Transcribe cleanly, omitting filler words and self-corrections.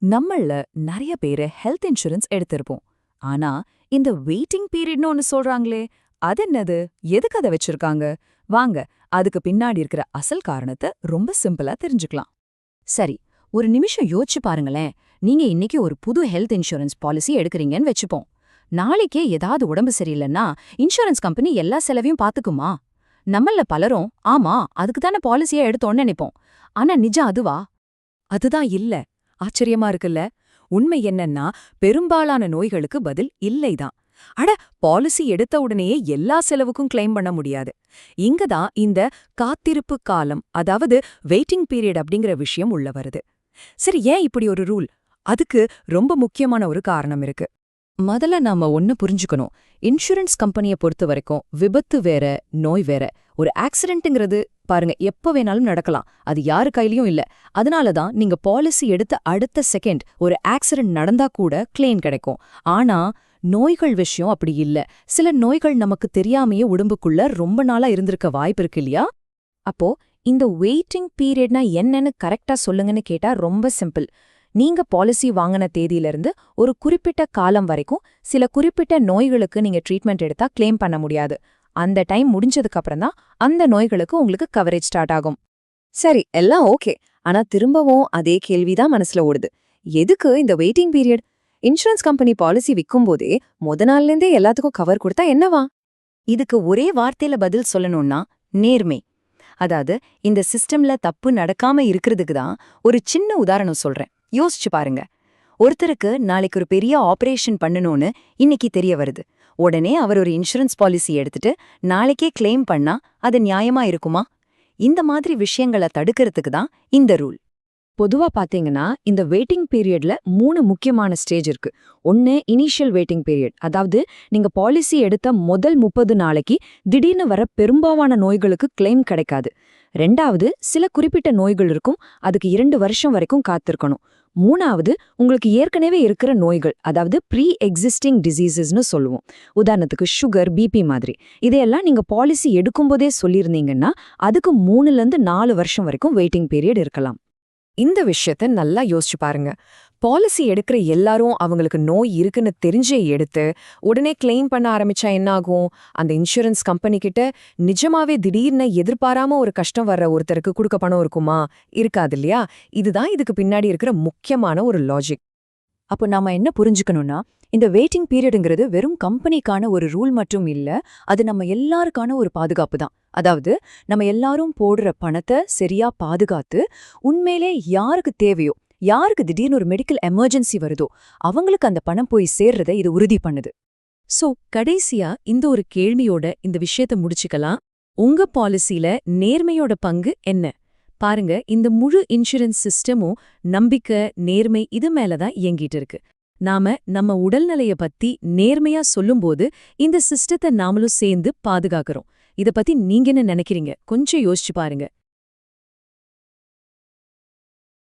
நம்மள நிறைய பேரு ஹெல்த் இன்சூரன்ஸ் எடுத்திருப்போம். ஆனா இந்த வெயிட்டிங் பீரியட்னு ஒன்னு சொல்றாங்களே, அது என்னது? எதுக்கு அதை வச்சிருக்காங்க? வாங்க, அதுக்கு பின்னாடி இருக்கிற அசல் காரணத்தை ரொம்ப சிம்பிளா தெரிஞ்சுக்கலாம். சரி, ஒரு நிமிஷம் யோசிச்சு பாருங்களேன். நீங்க இன்னைக்கு ஒரு புது ஹெல்த் இன்சூரன்ஸ் பாலிசி எடுக்கறீங்கன்னு வச்சுப்போம். நாளைக்கே ஏதாவது உடம்பு சரியில்லைன்னா இன்சூரன்ஸ் கம்பெனி எல்லா செலவையும் பாத்துக்குமா? நம்மள பலரும் ஆமா அதுக்கு தானே பாலிசியா எடுத்தோம்னு நினைப்போம். ஆனா நிஜம் அதுவா? அதுதான் இல்ல. ஆச்சரியமா இருக்குல்ல? உண்மை என்னன்னா, பெரும்பாலான நோய்களுக்கு பதில் இல்லைதான். அட, பாலிசி எடுத்த உடனேயே எல்லா செலவுக்கும் கிளைம் பண்ண முடியாது. இங்கதான் இந்த காத்திருப்பு காலம், அதாவது வெயிட்டிங் பீரியட் அப்படிங்கிற விஷயம் உள்ள வருது. சரி, ஏன் இப்படி ஒரு ரூல்? அதுக்கு ரொம்ப முக்கியமான ஒரு காரணம் இருக்கு. முதல்ல நாம ஒன்னு புரிஞ்சுக்கணும். இன்சூரன்ஸ் கம்பெனியை பொறுத்த வரைக்கும் விபத்து வேற, நோய் வேற. ஒரு ஆக்சிடென்ட்ங்கிறது பாருங்க எப்ப வேணாலும் நடக்கலாம். அது யாரு கையிலயும் இல்ல. அதனாலதான் நீங்க பாலிசி எடுத்த அடுத்த செகண்ட் ஒரு ஆக்சிடென்ட் நடந்தா கூட கிளைம் கிடைக்கும். ஆனா நோய்கள் விஷயம் அப்படி இல்ல. சில நோய்கள் நமக்கு தெரியாமையே உடம்புக்குள்ள ரொம்ப நாளா இருந்திருக்க வாய்ப்பு இருக்கு இல்லையா? அப்போ இந்த வெயிட்டிங் பீரியட்னா என்னன்னு கரெக்டா சொல்லுங்கன்னு கேட்டா ரொம்ப சிம்பிள். நீங்க பாலிசி வாங்கின தேதியிலிருந்து ஒரு குறிப்பிட்ட காலம் வரைக்கும் சில குறிப்பிட்ட நோய்களுக்கு நீங்க ட்ரீட்மெண்ட் எடுத்தா கிளைம் பண்ண முடியாது. அந்த டைம் முடிஞ்சதுக்கு அப்புறம் தான் அந்த நோய்களுக்கு உங்களுக்கு கவரேஜ் ஸ்டார்ட் ஆகும். சரி, எல்லாம் ஓகே. ஆனா திரும்பவும் அதே கேள்விதான் மனசுல ஓடுது. எதுக்கு இந்த waiting period? Insurance company policy விக்கும்போதே நாள்ல இருந்தே எல்லாத்துக்கும் கவர் கொடுத்தா என்னவா? இதுக்கு ஒரே வார்த்தையில பதில் சொல்லணும்னா நேர்மை. அதாவது இந்த சிஸ்டம்ல தப்பு நடக்காம இருக்கிறதுக்கு தான் ஒரு சின்ன உதாரணம் சொல்றேன். யோசிச்சு பாருங்க. ஒருத்தருக்கு நாளைக்கு ஒரு பெரிய ஆபரேஷன் பண்ணணும்னு இன்னைக்கு தெரிய வருது. உடனே அவர் ஒரு இன்சூரன்ஸ் பாலிசி எடுத்துட்டு நாளைக்கே கிளைம் பண்ணா அது நியாயமா இருக்குமா? இந்த மாதிரி விஷயங்களை தடுக்கிறதுக்கு தான் இந்த ரூல். பொதுவா பாத்தீங்கன்னா இந்த வெயிட்டிங் பீரியட்ல 3 முக்கியமான ஸ்டேஜ் இருக்கு. ஒன்னு இனிஷியல் வெயிட்டிங் பீரியட், அதாவது நீங்க பாலிசி எடுத்த முதல் 30 நாளைக்கு திடீர்னு வர பெரும்பாலான நோய்களுக்கு கிளைம் கிடைக்காது. ரெண்டாவது, சில குறிப்பிட்ட நோய்கள் இருக்கும், அதுக்கு 2 வருஷம் வரைக்கும் காத்திருக்கணும். மூணாவது, உங்களுக்கு ஏற்கனவே இருக்கிற நோய்கள், அதாவது ப்ரீ எக்ஸிஸ்டிங் டிசீசஸ்னு சொல்லுவோம். உதாரணத்துக்கு சுகர், பிபி மாதிரி. இதையெல்லாம் நீங்க பாலிசி எடுக்கும்போதே சொல்லியிருந்தீங்கன்னா அதுக்கு 3லேருந்து 4 வருஷம் வரைக்கும் வெயிட்டிங் பீரியட் இருக்கலாம். இந்த விஷயத்த நல்லா யோசிச்சு பாருங்க. பாலிசி எடுக்கிற எல்லாரும் அவங்களுக்கு நோய் இருக்குன்னு தெரிஞ்சே எடுத்து உடனே கிளைம் பண்ண ஆரம்பிச்சா என்ன ஆகும்? அந்த இன்சூரன்ஸ் கம்பெனி கிட்ட நிஜமாவே திடீர்னு எதிர்பாராம ஒரு கஷ்டம் வர்ற ஒருத்தருக்கு கொடுக்க பணம் இருக்குமா? இருக்காது இல்லையா? இதுதான் இதுக்கு பின்னாடி இருக்கிற முக்கியமான ஒரு லாஜிக். அப்போ நாம என்ன புரிஞ்சுக்கணும்னா, இந்த வெயிட்டிங் பீரியடுங்கிறது வெறும் கம்பெனிக்கான ஒரு ரூல் மட்டும் இல்ல, அது நம்ம எல்லாருக்கான ஒரு பாதுகாப்பு தான். அதாவது நம்ம எல்லாரும் போடுற பணத்தை சரியா பாதுகாத்து, உண்மையிலே யாருக்கு தேவையோ, யாருக்கு திடீர்னு ஒரு மெடிக்கல் எமர்ஜென்சி வருதோ அவங்களுக்கு அந்த பணம் போய் சேர்றதை இது உறுதி பண்ணுது. சோ கடைசியா இந்த ஒரு கேள்வியோட இந்த விஷயத்த முடிச்சுக்கலாம். உங்க பாலிசில நேர்மையோட பங்கு என்ன? பாருங்க, இந்த முழு இன்சூரன்ஸ் சிஸ்டமும் நம்பிக்கை, நேர்மை இது மேலதான் இயங்கிட்டு இருக்கு. நாம நம்ம உடல்நிலைய பத்தி நேர்மையா சொல்லும்போது இந்த சிஸ்டத்தை நாமளும் சேர்ந்து பாதுகாக்கிறோம். இத பத்தி நீங்க என்ன நினைக்கிறீங்க? கொஞ்சம் யோசிச்சு பாருங்க.